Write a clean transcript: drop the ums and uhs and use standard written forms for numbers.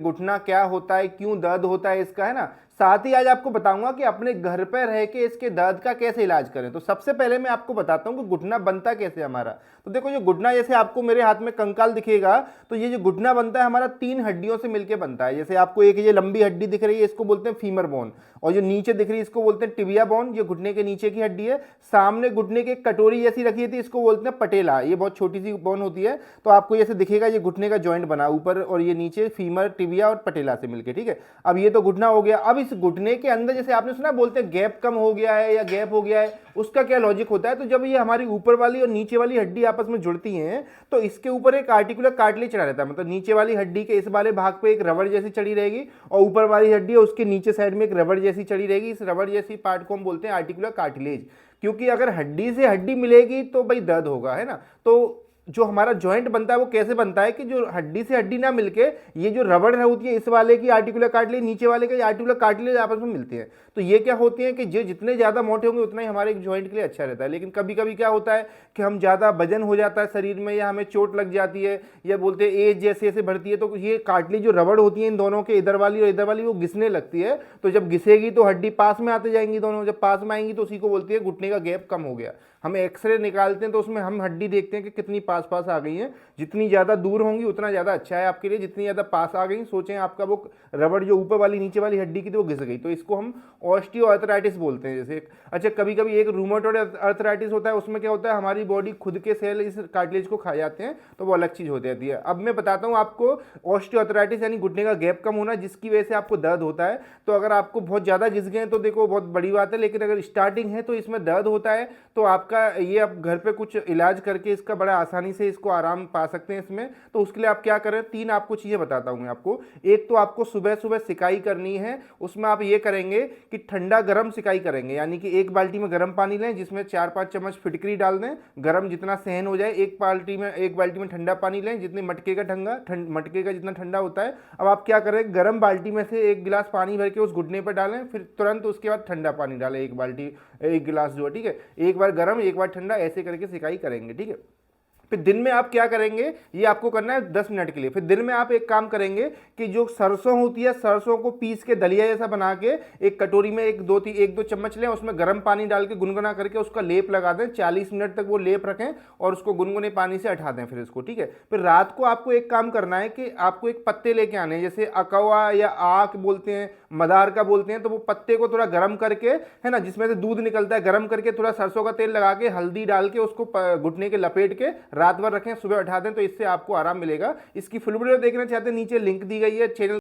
घुटना क्या होता है, क्यों दर्द होता है इसका, है ना। साथ ही आज आपको बताऊंगा कि अपने घर पर रह के इसके दर्द का कैसे इलाज करें। तो सबसे पहले मैं आपको बताता हूँ कि घुटना बनता कैसे हमारा। तो देखो, जो घुटना जैसे आपको मेरे हाथ में कंकाल दिखेगा, तो ये जो घुटना बनता है हमारा 3 हड्डियों से मिलकर बनता है। जैसे आपको एक ये लंबी हड्डी दिख रही है, इसको बोलते हैं फीमर बोन, और जो नीचे दिख रही है इसको बोलते हैं टिबिया बोन, ये घुटने के नीचे की हड्डी है। सामने घुटने की एक कटोरी जैसी रखी थी, इसको बोलते हैं पटेला, ये बहुत छोटी सी बोन होती है। तो आपको जैसे दिखेगा, ये घुटने का जॉइंट बना ऊपर और ये नीचे फीमर, टिबिया और पटेला से मिलके, ठीक है। अब ये तो घुटना हो गया। अब इस घुटने के अंदर जैसे आपने सुना बोलते हैं गैप कम हो गया है या गैप हो गया है, उसका क्या लॉजिक होता है। तो जब ये हमारी ऊपर वाली और नीचे वाली हड्डी आपस में जुड़ती हैं, तो इसके ऊपर एक आर्टिकुलर कार्टिलेज चढ़ा रहता है। मतलब नीचे वाली हड्डी के इस वाले भाग पे एक रबड़ जैसी चढ़ी रहेगी, और ऊपर वाली हड्डी है उसके नीचे साइड में एक रबड़ जैसी चढ़ी रहेगी। इस रबड़ जैसी पार्ट को हम बोलते हैं आर्टिकुलर कार्टिलेज। क्योंकि अगर हड्डी से हड्डी मिलेगी तो भाई दर्द होगा, है ना। तो जो हमारा जॉइंट बनता है वो कैसे बनता है कि जो हड्डी से हड्डी ना मिलके ये जो रबड़ है होती है, इस वाले की आर्टिकुलर कार्टिलेज, नीचे वाले का आर्टिकुलर कार्टिलेज आपस में मिलते हैं। तो ये क्या होती है कि जो जितने ज्यादा मोटे होंगे उतना ही हमारे जॉइंट के लिए अच्छा रहता है। लेकिन कभी कभी क्या होता है कि हम ज्यादा वजन हो जाता है शरीर में, या हमें चोट लग जाती है, या बोलते हैं एज जैसे जैसे बढ़ती है, तो ये कार्टिलेज जो रबड़ होती है इन दोनों के, इधर वाली और इधर वाली, वो घिसने लगती है। तो जब घिसेगी तो हड्डी पास में आते जाएंगी दोनों, जब पास में आएंगी तो उसी को बोलती है घुटने का गैप कम हो गया। हम एक्सरे निकालते हैं तो उसमें हम हड्डी देखते हैं कि कितनी पास पास आ गई है। जितनी ज़्यादा दूर होंगी उतना ज़्यादा अच्छा है आपके लिए, जितनी ज़्यादा पास आ गई, सोचें आपका वो रबड़ जो ऊपर वाली नीचे वाली हड्डी की थी वो घिस गई, तो इसको हम ऑस्टियोआर्थराइटिस बोलते हैं। जैसे अच्छा, कभी कभी एक रूमेटॉइड अर्थराइटिस होता है, उसमें क्या होता है हमारी बॉडी खुद के सेल इस कार्टिलेज को खा जाते हैं, तो वो अलग चीज़ हो जाती है। अब मैं बताता हूँ आपको ऑस्टियोआर्थराइटिस यानी घुटने का गैप कम होना, जिसकी वजह से आपको दर्द होता है। तो अगर आपको बहुत ज़्यादा घिस गए तो देखो बहुत बड़ी बात है, लेकिन अगर स्टार्टिंग है तो इसमें दर्द होता है, तो आपका ये आप घर पे कुछ इलाज करके इसका बड़ा आसानी से इसको आराम पा सकते हैं इसमें। तो उसके लिए आप क्या करें, 3 आपको चीज़ें बताता हूँ मैं आपको। एक तो आपको सुबह सुबह सिकाई करनी है, उसमें आप ये करेंगे कि ठंडा गर्म सिकाई करेंगे, यानी कि एक बाल्टी में गर्म पानी लें, जिसमें 4-5 चम्मच फिटकरी डाल दें, गर्म जितना सहन हो जाए। एक बाल्टी में ठंडा पानी लें, जितने मटके का मटके का जितना ठंडा होता है। अब आप क्या करें, गर्म बाल्टी में से 1 गिलास पानी भर के उस घुटने पर डालें, फिर तुरंत उसके बाद ठंडा पानी डालें, 1 गिलास जो है, ठीक है। एक बार गर्म एक बार ठंडा, ऐसे करके सिकाई करेंगे, ठीक है। फिर दिन में आप क्या करेंगे, ये आपको करना है 10 मिनट के लिए। फिर दिन में आप एक काम करेंगे कि जो सरसों होती है, सरसों को पीस के दलिया जैसा बना के एक कटोरी में 1-2 चम्मच लें, उसमें गर्म पानी डाल के गुनगुना करके उसका लेप लगा दें। 40 मिनट तक वो लेप रखें और उसको गुनगुने पानी से हटा दें फिर इसको, ठीक है। फिर रात को आपको एक काम करना है कि आपको एक पत्ते लेके आने हैं, जैसे अकवा या आक बोलते हैं, मदार का बोलते हैं। तो वो पत्ते को थोड़ा गर्म करके, है ना, जिसमें से दूध निकलता है, गर्म करके थोड़ा सरसों का तेल लगा के हल्दी डाल के उसको घुटने के लपेट के रात भर रखें, सुबह उठा दें, तो इससे आपको आराम मिलेगा। इसकी फुल वीडियो देखना चाहते हैं, नीचे लिंक दी गई है, चैनल